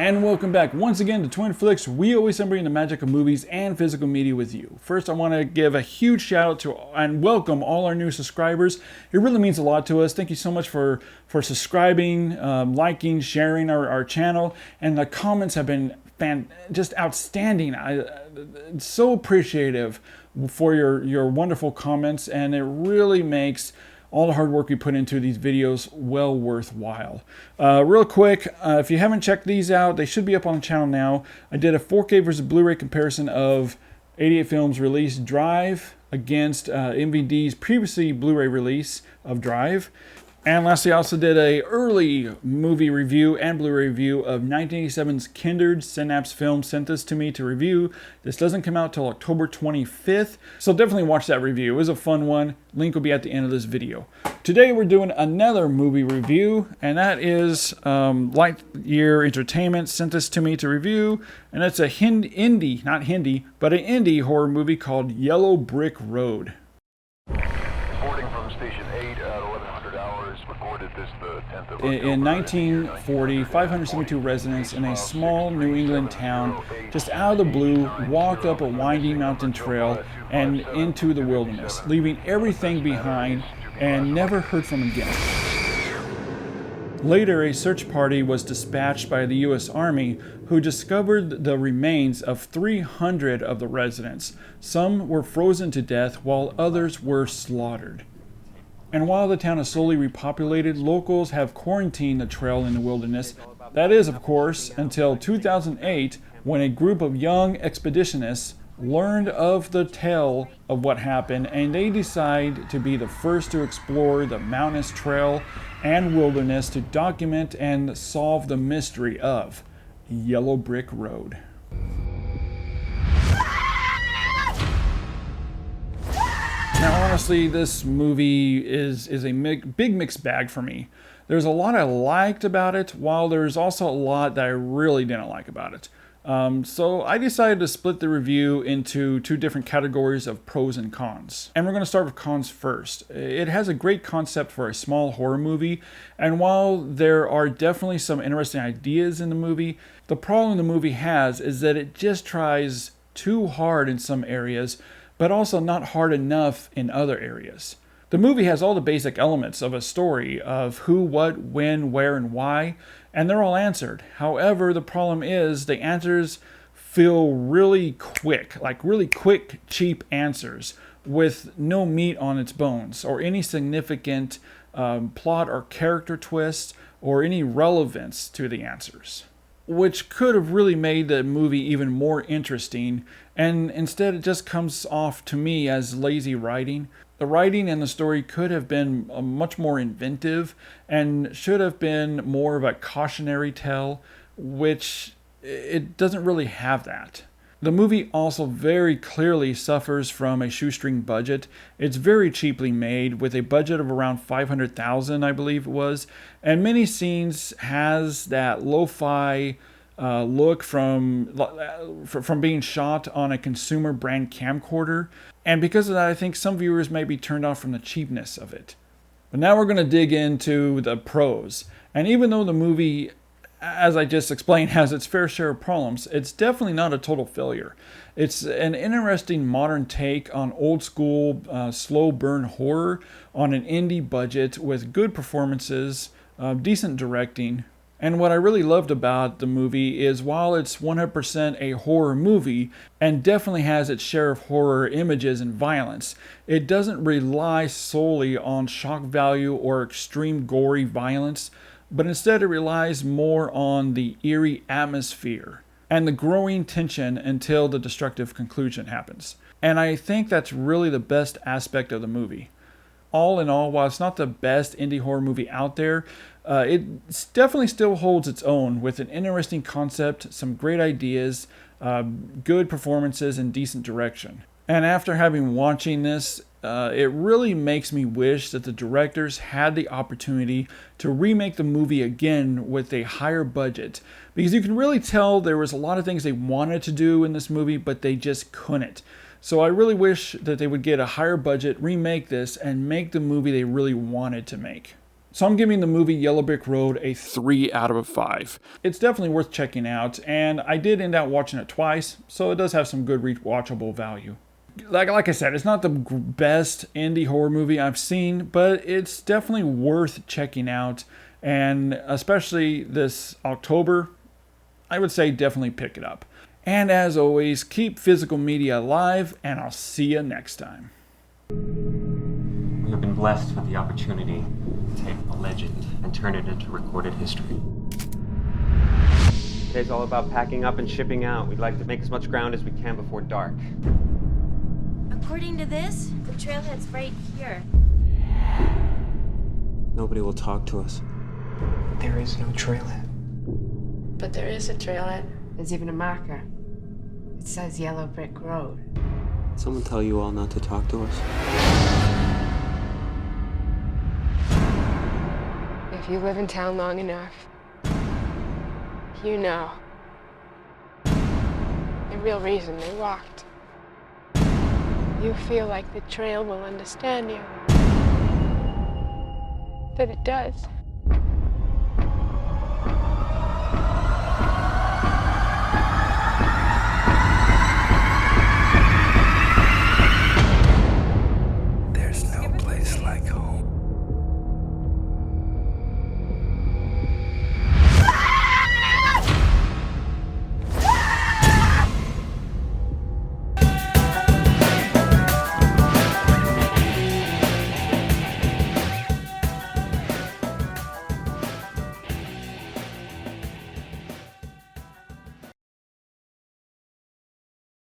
And welcome back once again to Twin Flicks. We always celebrate the magic of movies and physical media with you. First, I want to give a huge shout out to and welcome all our new subscribers. It really means a lot to us. Thank you so much for subscribing, liking, sharing our channel, and the comments have been just outstanding. I'm so appreciative for your wonderful comments, and it really makes all the hard work we put into these videos well worthwhile. Real quick, if you haven't checked these out, they should be up on the channel now. I did a 4K versus Blu-ray comparison of 88 Films release Drive against MVD's previously Blu-ray release of Drive. And lastly, I also did a early movie review and Blu-ray review of 1987's Kindred. Synapse Film sent this to me to review. This doesn't come out till October 25th, so definitely watch that review. It was a fun one. Link will be at the end of this video. Today we're doing another movie review, and that is Lightyear Entertainment sent this to me to review, and it's a indie horror movie called Yellow Brick Road. Reporting from Station 8 at 1100 hours, recorded this the 10th of October. In 1940, 572 residents in a small New England town, just out of the blue, walked up a winding mountain trail and into the wilderness, leaving everything behind and never heard from again. Later, a search party was dispatched by the U.S. Army, who discovered the remains of 300 of the residents. Some were frozen to death, while others were slaughtered. And while the town is slowly repopulated, locals have quarantined the trail in the wilderness. That is, of course, until 2008, when a group of young expeditionists learned of the tale of what happened, and they decide to be the first to explore the mountainous trail and wilderness to document and solve the mystery of Yellow Brick Road. Now, honestly, this movie is a big mixed bag for me. There's a lot I liked about it, while there's also a lot that I really didn't like about it. So I decided to split the review into two different categories of pros and cons. And we're going to start with cons first. It has a great concept for a small horror movie, and while there are definitely some interesting ideas in the movie, the problem the movie has is that it just tries too hard in some areas, but also not hard enough in other areas. The movie has all the basic elements of a story of who, what, when, where, and why, and they're all answered. However, the problem is the answers feel really quick, like really quick, cheap answers with no meat on its bones or any significant plot or character twist or any relevance to the answers, which could have really made the movie even more interesting, and instead it just comes off to me as lazy writing. The writing and the story could have been much more inventive and should have been more of a cautionary tale, which it doesn't really have that. The movie also very clearly suffers from a shoestring budget. It's very cheaply made, with a budget of around $500,000, I believe it was, and many scenes has that lo-fi look from being shot on a consumer brand camcorder, and because of that, I think some viewers may be turned off from the cheapness of it. But now we're going to dig into the pros, and even though the movie, as I just explained, has its fair share of problems, it's definitely not a total failure. It's an interesting modern take on old school slow burn horror on an indie budget with good performances, decent directing. And what I really loved about the movie is while it's 100% a horror movie and definitely has its share of horror images and violence, it doesn't rely solely on shock value or extreme gory violence, but instead it relies more on the eerie atmosphere and the growing tension until the destructive conclusion happens. And I think that's really the best aspect of the movie. All in all, while it's not the best indie horror movie out there, it definitely still holds its own with an interesting concept, some great ideas, good performances, and decent direction. And after having watching this, it really makes me wish that the directors had the opportunity to remake the movie again with a higher budget, because you can really tell there was a lot of things they wanted to do in this movie, but they just couldn't. So I really wish that they would get a higher budget, remake this, and make the movie they really wanted to make. So I'm giving the movie Yellow Brick Road a 3 out of 5. It's definitely worth checking out, and I did end up watching it twice, so it does have some good rewatchable value. Like I said, it's not the best indie horror movie I've seen, but it's definitely worth checking out, and especially this October, I would say definitely pick it up. And as always, keep physical media alive, and I'll see you next time. We have been blessed with the opportunity to take a legend and turn it into recorded history. Today's all about packing up and shipping out. We'd like to make as much ground as we can before dark. According to this, the trailhead's right here. Nobody will talk to us. There is no trailhead. But there is a trailhead. There's even a marker. It says Yellow Brick Road. Did someone tell you all not to talk to us? If you live in town long enough, you know the real reason they walked. You feel like the trail will understand you. That it does.